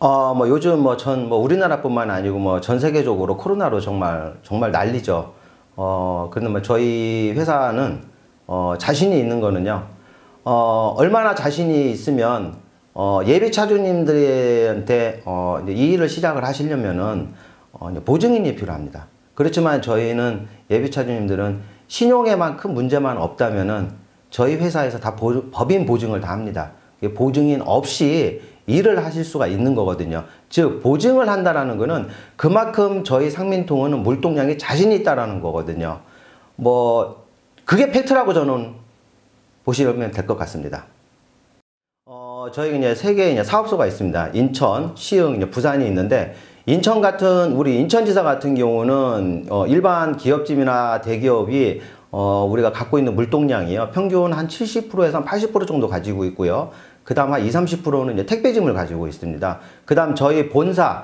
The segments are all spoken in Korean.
뭐 요즘 뭐 우리나라뿐만 아니고 뭐 전 세계적으로 코로나로 정말 난리죠. 근데 뭐 저희 회사는 자신이 있는 거는요. 얼마나 자신이 있으면 예비 차주님들한테 이제 이 일을 시작을 하시려면은 이제 보증인이 필요합니다. 그렇지만 저희는 예비 차주님들은 신용에만 큰 문제만 없다면은 저희 회사에서 다 법인 보증을 다 합니다. 보증인 없이 일을 하실 수가 있는 거거든요. 즉 보증을 한다라는 거는 그만큼 저희 상민통운은 물동량이 자신이 있다라는 거거든요. 뭐 그게 팩트라고 저는 보시면 될 것 같습니다. 저희 이제 세 개의 사업소가 있습니다. 인천, 시흥, 이제 부산이 있는데, 인천 같은 우리 인천지사 같은 경우는 일반 기업집이나 대기업이 우리가 갖고 있는 물동량이요, 평균 한 70%에서 한 80% 정도 가지고 있고요. 그 다음 한 20~30%는 이제 택배짐을 가지고 있습니다. 그 다음 저희 본사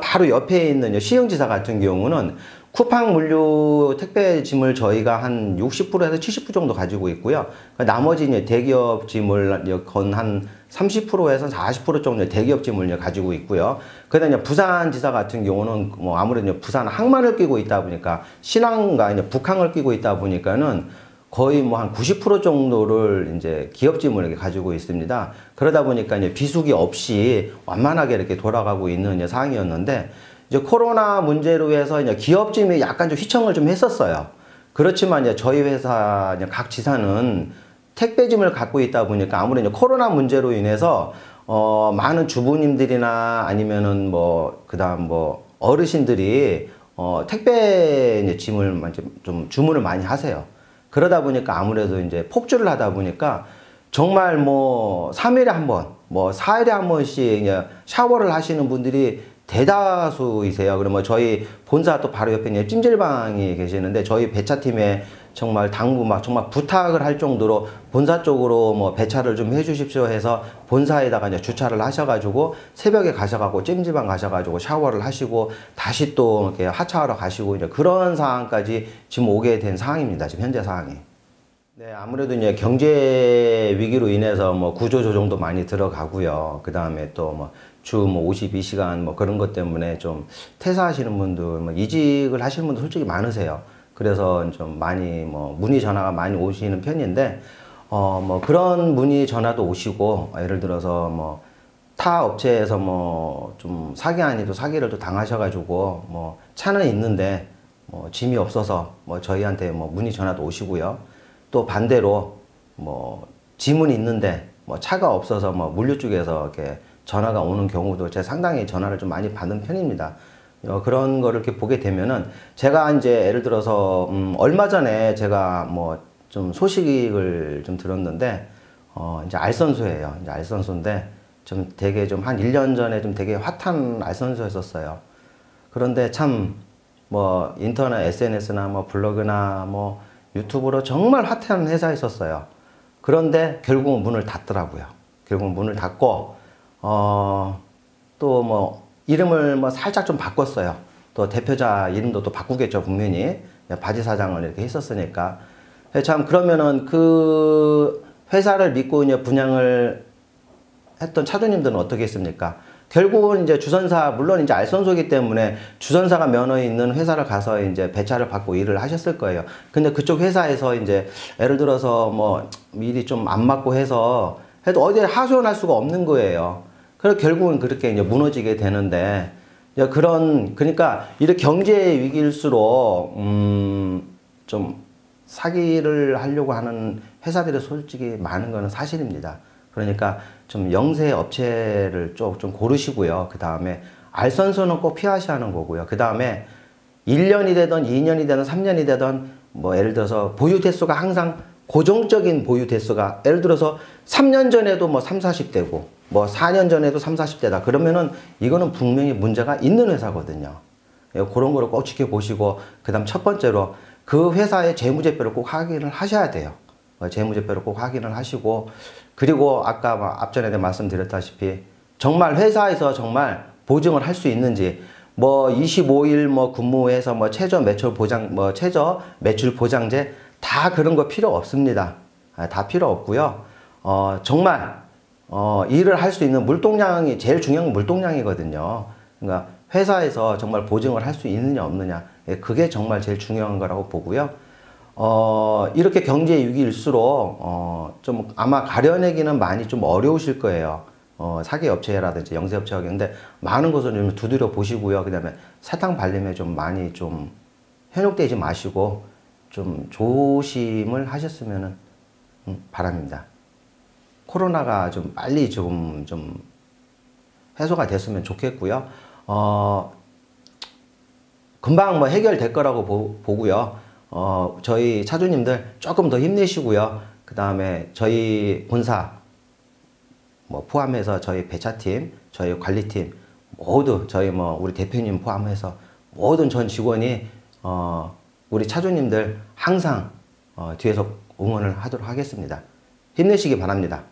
바로 옆에 있는 시흥지사 같은 경우는 쿠팡 물류 택배짐을 저희가 한 60%에서 70% 정도 가지고 있고요. 나머지 이제 대기업 짐을 건 한 30%에서 40% 정도의 대기업 짐을 가지고 있고요. 그다음 이제 부산지사 같은 경우는 뭐 아무래도 이제 부산 항만을 끼고 있다 보니까, 신항과 이제 북항을 끼고 있다 보니까는 거의 뭐 한 90% 정도를 이제 기업짐을 이렇게 가지고 있습니다. 그러다 보니까 이제 비수기 없이 완만하게 이렇게 돌아가고 있는 이제 상황이었는데, 이제 코로나 문제로 해서 이제 기업짐이 약간 좀 휘청을 좀 했었어요. 그렇지만 이제 저희 회사 이제 각 지사는 택배짐을 갖고 있다 보니까 아무래도 이제 코로나 문제로 인해서 많은 주부님들이나 아니면은 뭐 그다음 뭐 어르신들이 택배 이제 짐을 좀 주문을 많이 하세요. 그러다 보니까 아무래도 이제 폭주를 하다 보니까 정말 뭐 3일에 한 번, 뭐 4일에 한 번씩 샤워를 하시는 분들이 대다수이세요. 그러면 저희 본사 또 바로 옆에 이제 찜질방이 계시는데, 저희 배차팀에 정말 당부 정말 부탁을 할 정도로 본사 쪽으로 뭐 배차를 좀 해주십시오 해서 본사에다가 이제 주차를 하셔가지고 새벽에 가셔가지고 찜질방 가셔가지고 샤워를 하시고 다시 또 이렇게 하차하러 가시고, 이제 그런 상황까지 지금 오게 된 상황입니다. 지금 현재 상황이. 네, 아무래도 이제 경제 위기로 인해서 뭐 구조조정도 많이 들어가고요. 그 다음에 또 뭐 주 뭐 52시간 뭐 그런 것 때문에 좀 퇴사하시는 분들, 뭐 이직을 하시는 분들 솔직히 많으세요. 그래서 좀 많이 뭐 문의 전화가 많이 오시는 편인데, 뭐 그런 문의 전화도 오시고, 예를 들어서 뭐 타 업체에서 뭐 좀 사기 아니도 사기를 또 당하셔가지고 뭐 차는 있는데 뭐 짐이 없어서 뭐 저희한테 뭐 문의 전화도 오시고요. 또 반대로 뭐 짐은 있는데 뭐 차가 없어서 뭐 물류 쪽에서 이렇게 전화가 오는 경우도 제가 상당히 전화를 좀 많이 받은 편입니다. 그런 거를 이렇게 보게 되면은, 제가 이제 예를 들어서 얼마 전에 제가 뭐 좀 소식을 좀 들었는데, 이제 알선소예요. 이제 알선소인데 좀 되게 좀 한 1년 전에 좀 되게 핫한 알선소였었어요. 그런데 참 뭐 인터넷 SNS나 뭐 블로그나 뭐 유튜브로 정말 핫한 회사였었어요. 그런데 결국은 문을 닫더라고요. 결국은 문을 닫고 또 뭐 이름을 뭐 살짝 좀 바꿨어요. 또 대표자 이름도 또 바꾸겠죠, 분명히. 바지 사장을 이렇게 했었으니까. 참 그러면은 그 회사를 믿고 이제 분양을 했던 차주님들은 어떻게 했습니까? 결국은 이제 주선사, 물론 이제 알선소이기 때문에 주선사가 면허 있는 회사를 가서 이제 배차를 받고 일을 하셨을 거예요. 근데 그쪽 회사에서 이제 예를 들어서 뭐 일이 좀 안 맞고 해서 해도 어디에 하소연할 수가 없는 거예요. 그래서 결국은 그렇게 이제 무너지게 되는데, 이제 그러니까 이렇게 경제 위기일수록 좀 사기를 하려고 하는 회사들이 솔직히 많은 거는 사실입니다. 그러니까 좀 영세 업체를 좀 고르시고요. 그 다음에 알선소는 꼭 피하셔야 하는 거고요. 그 다음에 1년이 되든 2년이 되든 3년이 되든 뭐 예를 들어서 보유 대수가 항상 고정적인 보유 대수가, 예를 들어서 3년 전에도 뭐 30, 40대고 뭐 4년 전에도 30, 40대다. 그러면은 이거는 분명히 문제가 있는 회사거든요. 그런 거를 꼭 지켜보시고, 그 다음 첫 번째로 그 회사의 재무제표를 꼭 확인을 하셔야 돼요. 재무제표를 꼭 확인을 하시고, 그리고 아까 앞전에 말씀드렸다시피 정말 회사에서 정말 보증을 할 수 있는지, 뭐 25일 뭐 근무해서 뭐 최저 매출 보장, 뭐 최저 매출 보장제 다 그런 거 필요 없습니다. 다 필요 없고요. 정말 일을 할 수 있는 물동량이 제일 중요한 건 물동량이거든요. 그러니까 회사에서 정말 보증을 할 수 있느냐 없느냐, 예, 그게 정말 제일 중요한 거라고 보고요. 이렇게 경제 위기일수록 좀 아마 가려내기는 많이 좀 어려우실 거예요. 사기 업체라든지 영세 업체가. 근데 많은 것을 좀 두드려 보시고요. 그다음에 사탕 발림에 좀 많이 좀 현혹되지 마시고 좀 조심을 하셨으면 바랍니다. 코로나가 좀 빨리 좀 해소가 됐으면 좋겠고요. 금방 뭐 해결될 거라고 보고요. 저희 차주님들 조금 더 힘내시고요. 그 다음에 저희 본사 뭐 포함해서 저희 배차팀, 저희 관리팀 모두 저희 뭐 우리 대표님 포함해서 모든 전 직원이 우리 차주님들 항상 뒤에서 응원을 하도록 하겠습니다. 힘내시기 바랍니다.